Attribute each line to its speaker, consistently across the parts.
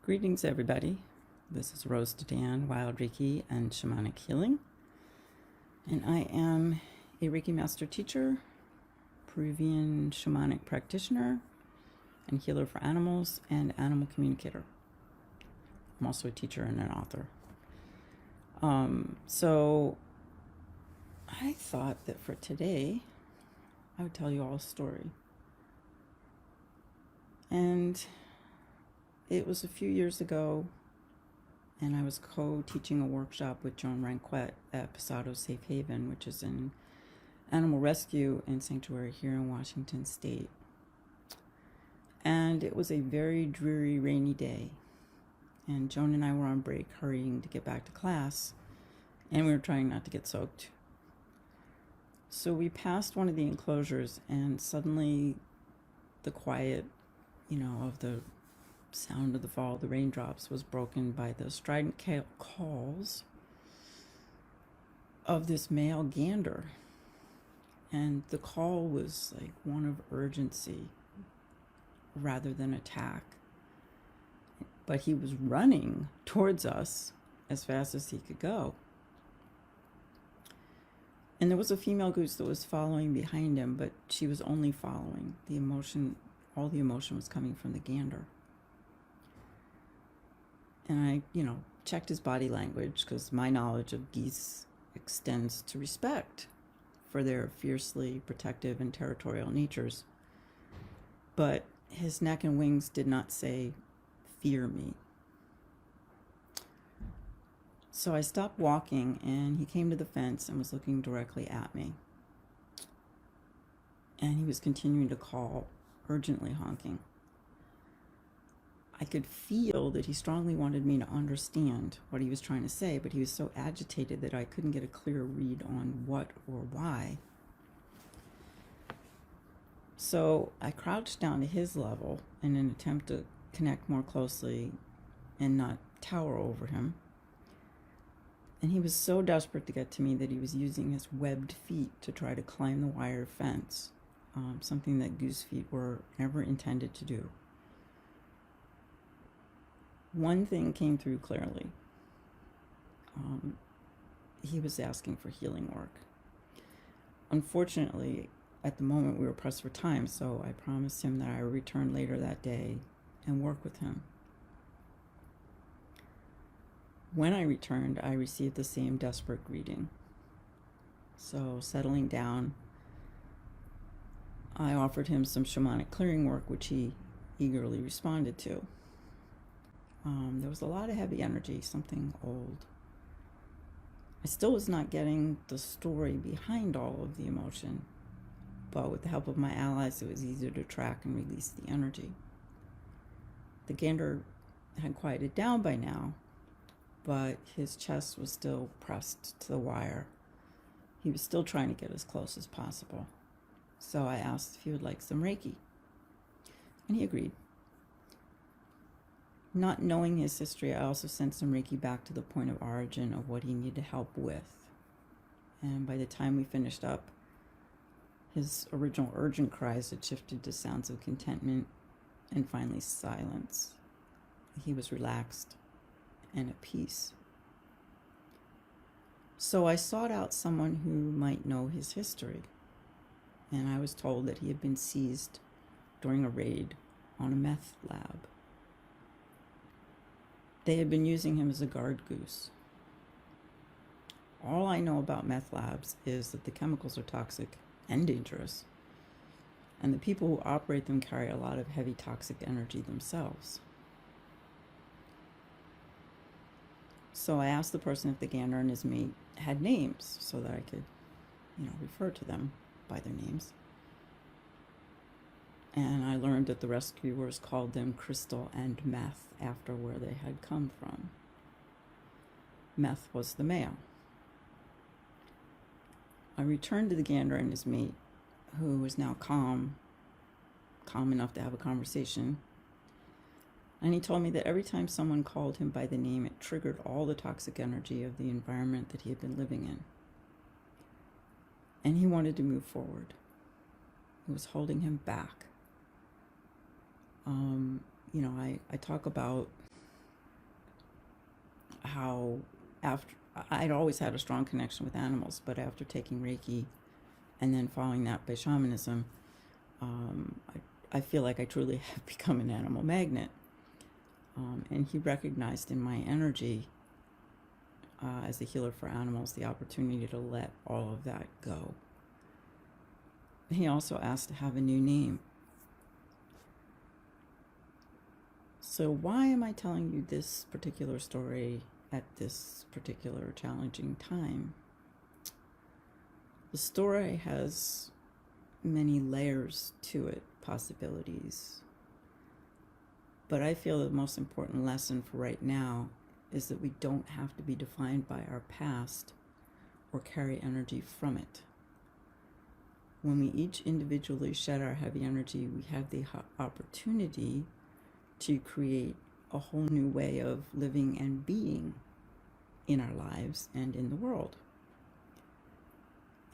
Speaker 1: Greetings, everybody. This is Rose Dan, Wild Reiki and Shamanic Healing. And I am a Reiki Master Teacher, Peruvian Shamanic Practitioner, and healer for animals and animal communicator. I'm also a teacher and an author. So I thought that for today, I would tell you all a story. And it was a few years ago, and I was co-teaching a workshop with Joan Ranquet at Posado Safe Haven, which is an animal rescue and sanctuary here in Washington State. And it was a very dreary, rainy day. And Joan and I were on break, hurrying to get back to class, and we were trying not to get soaked. So we passed one of the enclosures, and suddenly the quiet, of the sound of the fall of the raindrops was broken by the strident calls of this male gander. And the call was like one of urgency rather than attack. But he was running towards us as fast as he could go. And there was a female goose that was following behind him, but she was only following. All the emotion was coming from the gander. And I, checked his body language, because my knowledge of geese extends to respect for their fiercely protective and territorial natures. But his neck and wings did not say, "Fear me." So I stopped walking, and he came to the fence and was looking directly at me. And he was continuing to call, urgently honking. I could feel that he strongly wanted me to understand what he was trying to say, but he was so agitated that I couldn't get a clear read on what or why. So I crouched down to his level in an attempt to connect more closely and not tower over him. And he was so desperate to get to me that he was using his webbed feet to try to climb the wire fence, something that goose feet were never intended to do. One thing came through clearly. He was asking for healing work. Unfortunately, at the moment we were pressed for time, so I promised him that I would return later that day and work with him. When I returned, I received the same desperate greeting. So settling down, I offered him some shamanic clearing work, which he eagerly responded to. There was a lot of heavy energy, something old. I still was not getting the story behind all of the emotion, but with the help of my allies, it was easier to track and release the energy. The gander had quieted down by now, but his chest was still pressed to the wire. He was still trying to get as close as possible. So I asked if he would like some Reiki, and he agreed. Not knowing his history, I also sent some Reiki back to the point of origin of what he needed help with. And by the time we finished up, his original urgent cries had shifted to sounds of contentment and finally silence. He was relaxed and at peace. So I sought out someone who might know his history, and I was told that he had been seized during a raid on a meth lab. They had been using him as a guard goose. All I know about meth labs is that the chemicals are toxic and dangerous, and the people who operate them carry a lot of heavy toxic energy themselves. So I asked the person if the gander and his mate had names so that I could, refer to them by their names. And I learned that the rescuers called them Crystal and Meth after where they had come from. Meth was the male. I returned to the gander and his mate, who was now calm enough to have a conversation. And he told me that every time someone called him by the name, it triggered all the toxic energy of the environment that he had been living in. And he wanted to move forward. It was holding him back. I talk about how after I'd always had a strong connection with animals, but after taking Reiki and then following that by shamanism, I feel like I truly have become an animal magnet. And he recognized in my energy as a healer for animals the opportunity to let all of that go. He also asked to have a new name. So why am I telling you this particular story at this particular challenging time? The story has many layers to it, possibilities. But I feel the most important lesson for right now is that we don't have to be defined by our past or carry energy from it. When we each individually shed our heavy energy, we have the opportunity to create a whole new way of living and being in our lives and in the world.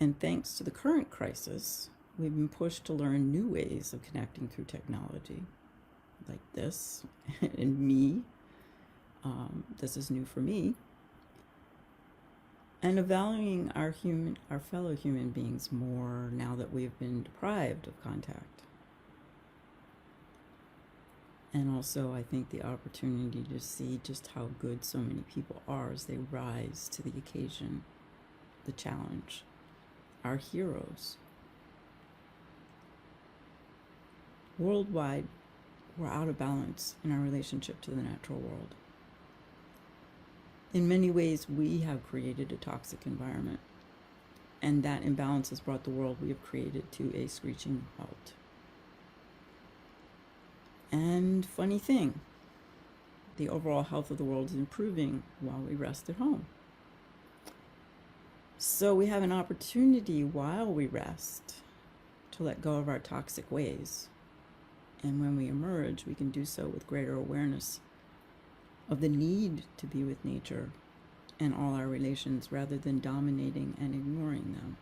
Speaker 1: And thanks to the current crisis, we've been pushed to learn new ways of connecting through technology, like this, and me. This is new for me. And of valuing our fellow human beings more now that we've been deprived of contact. And also, I think the opportunity to see just how good so many people are as they rise to the occasion, the challenge, our heroes. Worldwide, we're out of balance in our relationship to the natural world. In many ways, we have created a toxic environment, and that imbalance has brought the world we have created to a screeching halt. And funny thing, the overall health of the world is improving while we rest at home. So we have an opportunity while we rest to let go of our toxic ways. And when we emerge, we can do so with greater awareness of the need to be with nature and all our relations rather than dominating and ignoring them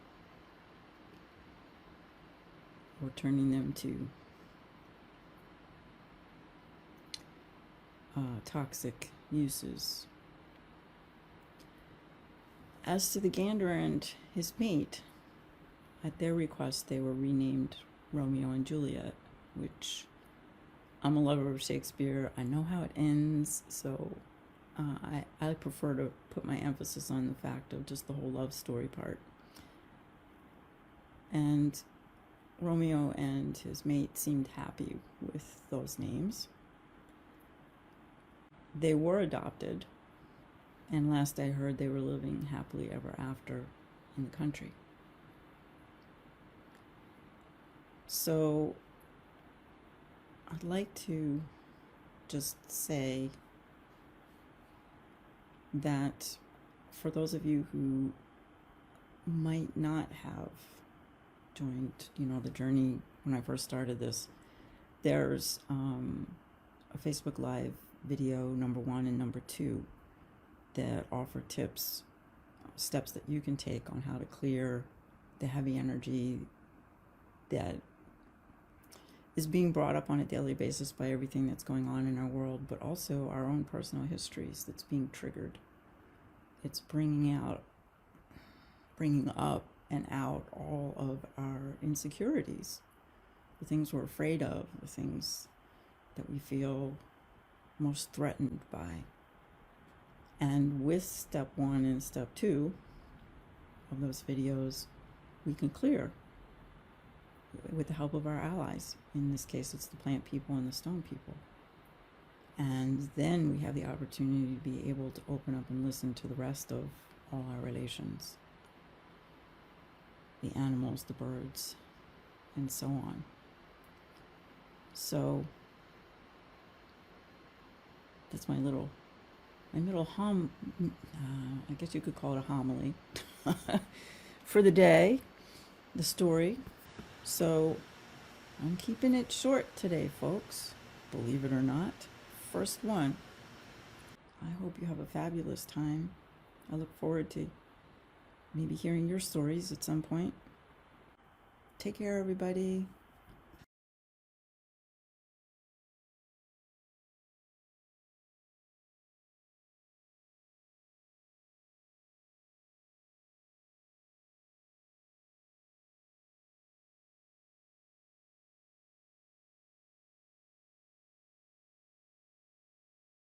Speaker 1: or turning them to toxic uses. As to the gander and his mate, at their request, they were renamed Romeo and Juliet, which I'm a lover of Shakespeare. I know how it ends, so I prefer to put my emphasis on the fact of just the whole love story part. And Romeo and his mate seemed happy with those names. They were adopted, and last I heard they were living happily ever after in the country. So I'd like to just say that for those of you who might not have joined, the journey when I first started this, there's a Facebook Live video number 1 and number 2 that offer tips, steps that you can take on how to clear the heavy energy that is being brought up on a daily basis by everything that's going on in our world, but also our own personal histories that's being triggered. It's bringing up and out all of our insecurities, the things we're afraid of, the things that we feel most threatened by. And with step 1 and step 2 of those videos, we can clear with the help of our allies. In this case, it's the plant people and the stone people. And then we have the opportunity to be able to open up and listen to the rest of all our relations, the animals, the birds, and so on. So that's my little I guess you could call it a homily for the day, the story. So I'm keeping it short today, folks, believe it or not. First one. I hope you have a fabulous time. I look forward to maybe hearing your stories at some point. Take care, everybody.